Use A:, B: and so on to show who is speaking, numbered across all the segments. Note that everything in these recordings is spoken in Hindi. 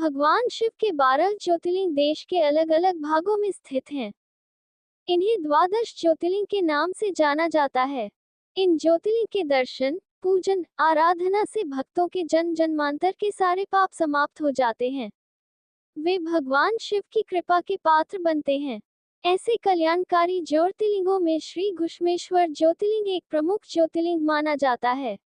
A: भगवान शिव के 12 ज्योतिर्लिंग देश के अलग अलग भागों में स्थित हैं। इन्हें द्वादश ज्योतिर्लिंग के नाम से जाना जाता है। इन ज्योतिर्लिंग के दर्शन, पूजन, आराधना से भक्तों के जन्म जन्मांतर के सारे पाप समाप्त हो जाते हैं। वे भगवान शिव की कृपा के पात्र बनते हैं। ऐसे कल्याणकारी ज्योतिर्लिंगों में श्री घुश्मेश्वर ज्योतिर्लिंग एक प्रमुख ज्योतिर्लिंग माना जाता है।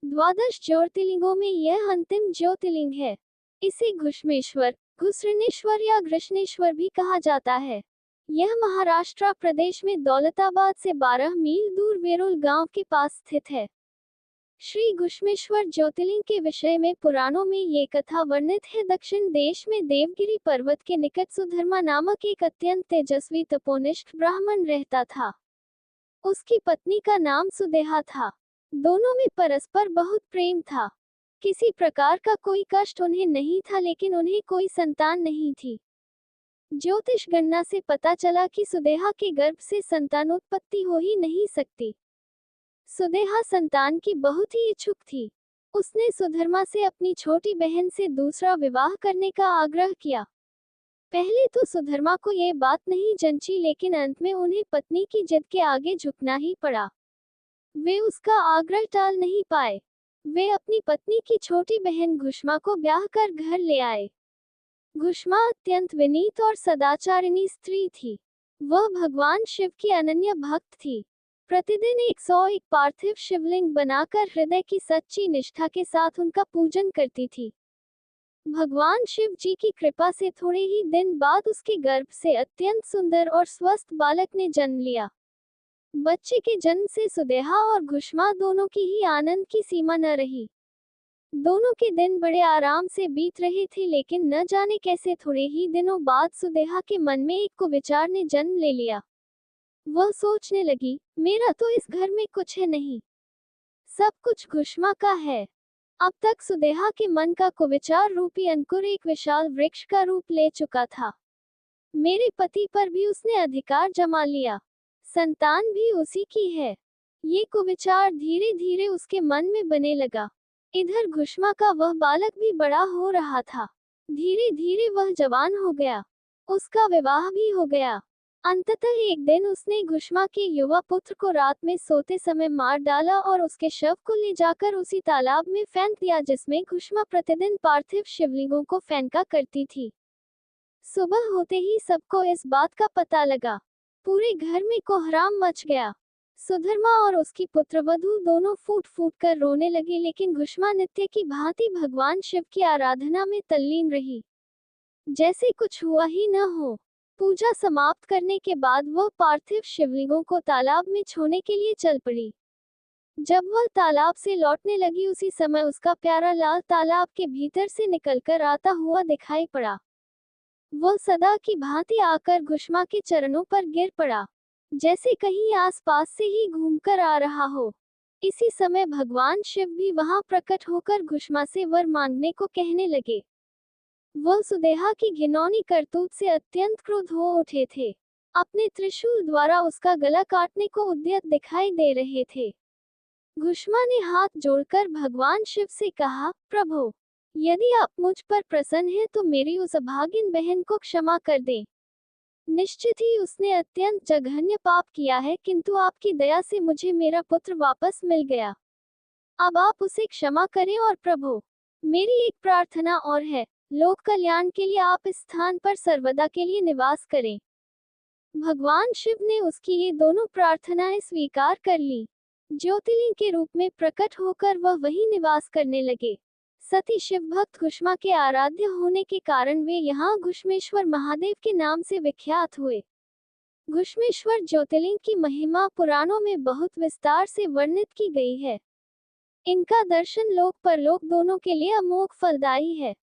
A: द्वादश ज्योतिर्लिंगों में यह अंतिम ज्योतिर्लिंग है। इसे घुश्मेश्वर, घुसृणेश्वर या कृष्णेश्वर भी कहा जाता है। यह महाराष्ट्र प्रदेश में दौलताबाद से 12 मील दूर वेरुल गांव के पास स्थित है। श्री घुश्मेश्वर ज्योतिर्लिंग के विषय में पुराणों में ये कथा वर्णित है। दक्षिण देश में देवगिरी पर्वत के निकट सुधर्मा नामक एक अत्यंत तेजस्वी तपोनिष्ठ ब्राह्मण रहता था। उसकी पत्नी का नाम सुदेहा था। दोनों में परस्पर बहुत प्रेम था। किसी प्रकार का कोई कष्ट उन्हें नहीं था, लेकिन उन्हें कोई संतान नहीं थी। ज्योतिष गणना से पता चला कि सुदेहा के गर्भ से संतानोत्पत्ति हो ही नहीं सकती। सुदेहा संतान की बहुत ही इच्छुक थी। उसने सुधर्मा से अपनी छोटी बहन से दूसरा विवाह करने का आग्रह किया। पहले तो सुधर्मा को यह बात नहीं जंची, लेकिन अंत में उन्हें पत्नी की जिद के आगे झुकना ही पड़ा। वे उसका आग्रह टाल नहीं पाए। वे अपनी पत्नी की छोटी बहन घुष्मा को ब्याह कर घर ले आए। घुष्मा अत्यंत विनीत और सदाचारिणी स्त्री थी। वह भगवान शिव की अनन्य भक्त थी। प्रतिदिन 101 पार्थिव शिवलिंग बनाकर हृदय की सच्ची निष्ठा के साथ उनका पूजन करती थी। भगवान शिव जी की कृपा से थोड़े ही दिन बाद उसके गर्भ से अत्यंत सुंदर और स्वस्थ बालक ने जन्म लिया। बच्चे के जन्म से सुदेहा और घुष्मा दोनों की ही आनंद की सीमा न रही। दोनों के दिन बड़े आराम से बीत रहे थे, लेकिन न जाने कैसे थोड़े ही दिनों बाद सुदेहा के मन में एक कुविचार ने जन्म ले लिया। वह सोचने लगी, मेरा तो इस घर में कुछ है नहीं, सब कुछ घुष्मा का है। अब तक सुदेहा के मन का कुविचार रूपी अंकुर एक विशाल वृक्ष का रूप ले चुका था। मेरे पति पर भी उसने अधिकार जमा लिया, संतान भी उसी की है। ये कुविचार धीरे धीरे उसके मन में बने लगा। इधर घुष्मा का वह बालक भी बड़ा हो रहा था। धीरे धीरे वह जवान हो गया। उसका विवाह भी हो गया। अंततः एक दिन उसने घुष्मा के युवा पुत्र को रात में सोते समय मार डाला और उसके शव को ले जाकर उसी तालाब में फेंक दिया जिसमें घुष्मा प्रतिदिन पार्थिव शिवलिंगों को फेंका करती थी। सुबह होते ही सबको इस बात का पता लगा। पूरे घर में कोहराम मच गया। सुधर्मा और उसकी पुत्रवधू दोनों फूट फूट कर रोने लगी, लेकिन घुष्मा नित्य की भांति भगवान शिव की आराधना में तल्लीन रही, जैसे कुछ हुआ ही न हो। पूजा समाप्त करने के बाद वह पार्थिव शिवलिंगों को तालाब में छोड़ने के लिए चल पड़ी। जब वह तालाब से लौटने लगी, उसी समय उसका प्यारा लाल तालाब के भीतर से निकलकर आता हुआ दिखाई पड़ा। वह सदा की भांति आकर घुष्मा के चरणों पर गिर पड़ा, जैसे कहीं आसपास से ही घूमकर आ रहा हो। इसी समय भगवान शिव भी वहां प्रकट होकर घुष्मा से वर मांगने को कहने लगे। वह सुदेहा की घिनौनी करतूत से अत्यंत क्रुद्ध हो उठे थे। अपने त्रिशूल द्वारा उसका गला काटने को उद्यत दिखाई दे रहे थे। घुष्मा ने हाथ जोड़कर भगवान शिव से कहा, प्रभु, यदि आप मुझ पर प्रसन्न हैं तो मेरी उस अभागिन बहन को क्षमा कर दें। निश्चित ही उसने अत्यंत जघन्य पाप किया है, किंतु आपकी दया से मुझे मेरा पुत्र वापस मिल गया। अब आप उसे क्षमा करें। और प्रभु, मेरी एक प्रार्थना और है, लोक कल्याण के लिए आप इस स्थान पर सर्वदा के लिए निवास करें। भगवान शिव ने उसकी ये दोनों प्रार्थनाएं स्वीकार कर ली। ज्योतिर्लिंग के रूप में प्रकट होकर वह वहीं निवास करने लगे। सती शिव भक्त घुष्मा के आराध्य होने के कारण वे यहाँ घुश्मेश्वर महादेव के नाम से विख्यात हुए। घुश्मेश्वर ज्योतिर्लिंग की महिमा पुराणों में बहुत विस्तार से वर्णित की गई है। इनका दर्शन लोक परलोक दोनों के लिए अमोघ फलदायी है।